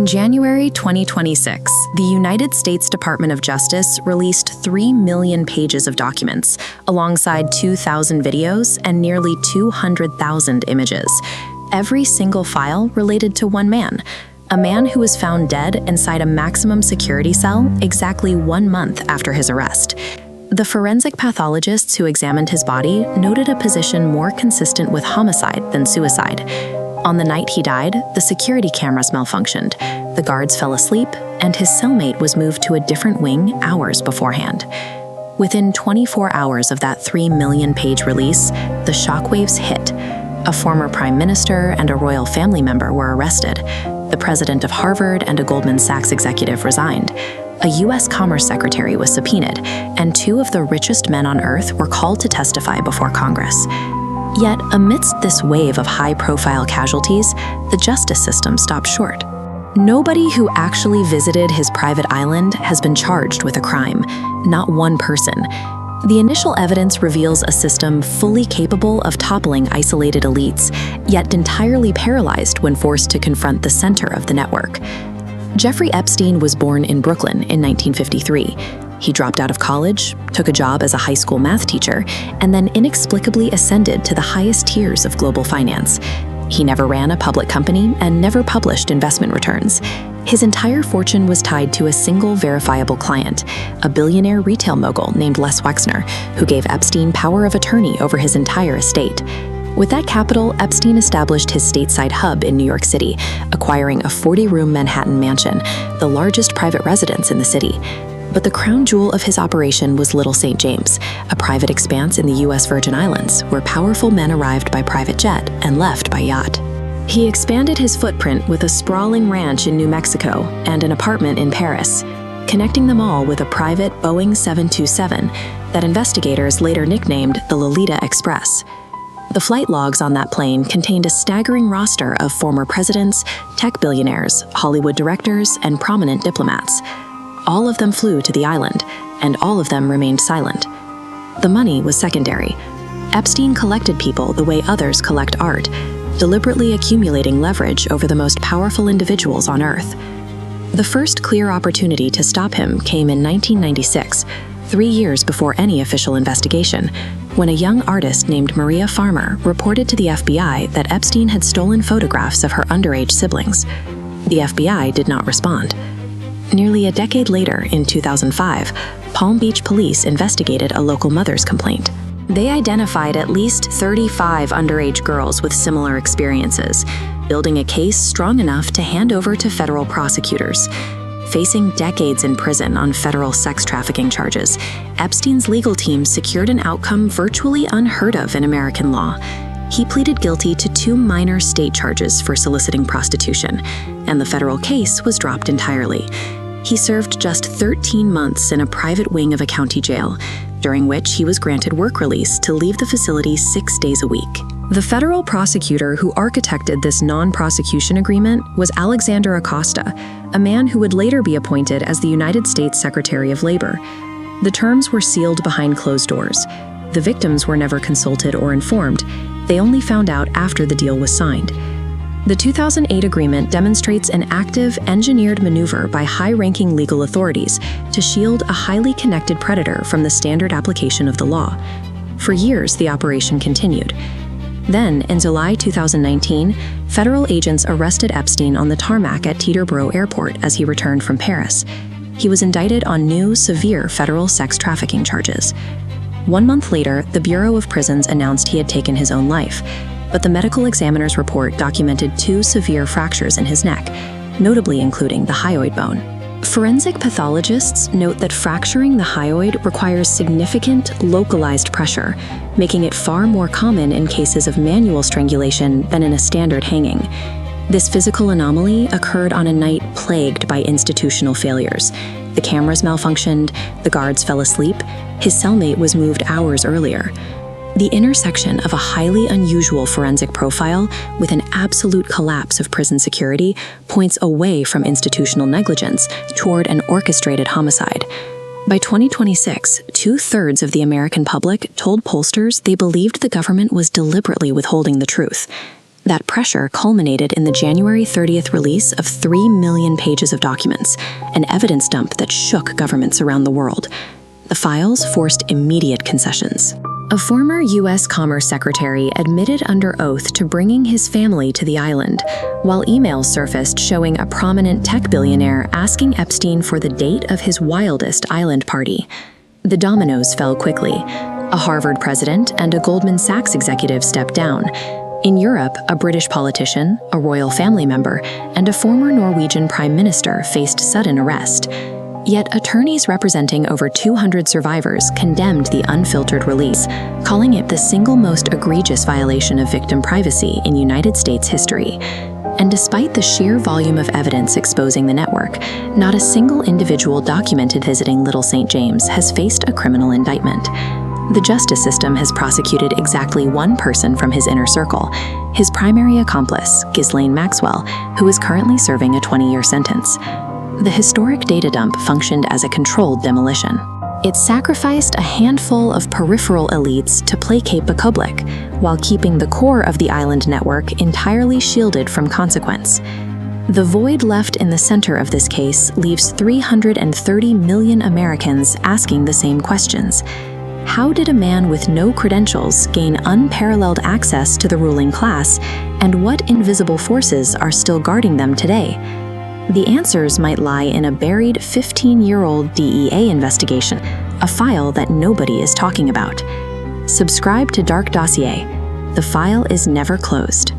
January 2026, the United States Department of Justice released 3 million pages of documents, alongside 2,000 videos and nearly 200,000 images. Every single file related to one man, a man who was found dead inside a maximum security cell exactly 1 month after his arrest. The forensic pathologists who examined his body noted a position more consistent with homicide than suicide. On the night he died, the security cameras malfunctioned, the guards fell asleep, and his cellmate was moved to a different wing hours beforehand. Within 24 hours of that 3 million-page release, the shockwaves hit. A former prime minister and a royal family member were arrested. The president of Harvard and a Goldman Sachs executive resigned. A U.S. Commerce Secretary was subpoenaed, and 2 of the richest men on earth were called to testify before Congress. Yet, amidst this wave of high-profile casualties, the justice system stopped short. Nobody who actually visited his private island has been charged with a crime, not one person. The initial evidence reveals a system fully capable of toppling isolated elites, yet entirely paralyzed when forced to confront the center of the network. Jeffrey Epstein was born in Brooklyn in 1953. He dropped out of college, took a job as a high school math teacher, and then inexplicably ascended to the highest tiers of global finance. He never ran a public company and never published investment returns. His entire fortune was tied to a single verifiable client, a billionaire retail mogul named Les Wexner, who gave Epstein power of attorney over his entire estate. With that capital, Epstein established his stateside hub in New York City, acquiring a 40-room Manhattan mansion, the largest private residence in the city. But the crown jewel of his operation was Little St. James, a private expanse in the U.S. Virgin Islands, where powerful men arrived by private jet and left by yacht. He expanded his footprint with a sprawling ranch in New Mexico and an apartment in Paris, connecting them all with a private Boeing 727 that investigators later nicknamed the Lolita Express. The flight logs on that plane contained a staggering roster of former presidents, tech billionaires, Hollywood directors, and prominent diplomats. All of them flew to the island, and all of them remained silent. The money was secondary. Epstein collected people the way others collect art, deliberately accumulating leverage over the most powerful individuals on Earth. The first clear opportunity to stop him came in 1996, 3 years before any official investigation, when a young artist named Maria Farmer reported to the FBI that Epstein had stolen photographs of her underage siblings. The FBI did not respond. Nearly a decade later, in 2005, Palm Beach police investigated a local mother's complaint. They identified at least 35 underage girls with similar experiences, building a case strong enough to hand over to federal prosecutors. Facing decades in prison on federal sex trafficking charges, Epstein's legal team secured an outcome virtually unheard of in American law. He pleaded guilty to 2 minor state charges for soliciting prostitution, and the federal case was dropped entirely. He served just 13 months in a private wing of a county jail, during which he was granted work release to leave the facility 6 days a week. The federal prosecutor who architected this non-prosecution agreement was Alexander Acosta, a man who would later be appointed as the United States Secretary of Labor. The terms were sealed behind closed doors. The victims were never consulted or informed. They only found out after the deal was signed. The 2008 agreement demonstrates an active, engineered maneuver by high-ranking legal authorities to shield a highly connected predator from the standard application of the law. For years, the operation continued. Then, in July 2019, federal agents arrested Epstein on the tarmac at Teterboro Airport as he returned from Paris. He was indicted on new, severe federal sex trafficking charges. 1 month later, the Bureau of Prisons announced he had taken his own life, but the medical examiner's report documented 2 severe fractures in his neck, notably including the hyoid bone. Forensic pathologists note that fracturing the hyoid requires significant, localized pressure, making it far more common in cases of manual strangulation than in a standard hanging. This physical anomaly occurred on a night plagued by institutional failures. The cameras malfunctioned, the guards fell asleep, his cellmate was moved hours earlier. The intersection of a highly unusual forensic profile with an absolute collapse of prison security points away from institutional negligence toward an orchestrated homicide. By 2026, 2/3 of the American public told pollsters they believed the government was deliberately withholding the truth. That pressure culminated in the January 30th release of 3 million pages of documents, an evidence dump that shook governments around the world. The files forced immediate concessions. A former U.S. Commerce Secretary admitted under oath to bringing his family to the island, while emails surfaced showing a prominent tech billionaire asking Epstein for the date of his wildest island party. The dominoes fell quickly. A Harvard president and a Goldman Sachs executive stepped down. In Europe, a British politician, a royal family member, and a former Norwegian prime minister faced sudden arrest. Yet attorneys representing over 200 survivors condemned the unfiltered release, calling it the single most egregious violation of victim privacy in United States history. And despite the sheer volume of evidence exposing the network, not a single individual documented visiting Little St. James has faced a criminal indictment. The justice system has prosecuted exactly one person from his inner circle, his primary accomplice, Ghislaine Maxwell, who is currently serving a 20-year sentence. The historic data dump functioned as a controlled demolition. It sacrificed a handful of peripheral elites to placate the public, while keeping the core of the island network entirely shielded from consequence. The void left in the center of this case leaves 330 million Americans asking the same questions. How did a man with no credentials gain unparalleled access to the ruling class, and what invisible forces are still guarding them today? The answers might lie in a buried 15-year-old DEA investigation, a file that nobody is talking about. Subscribe to Dark Dossier. The file is never closed.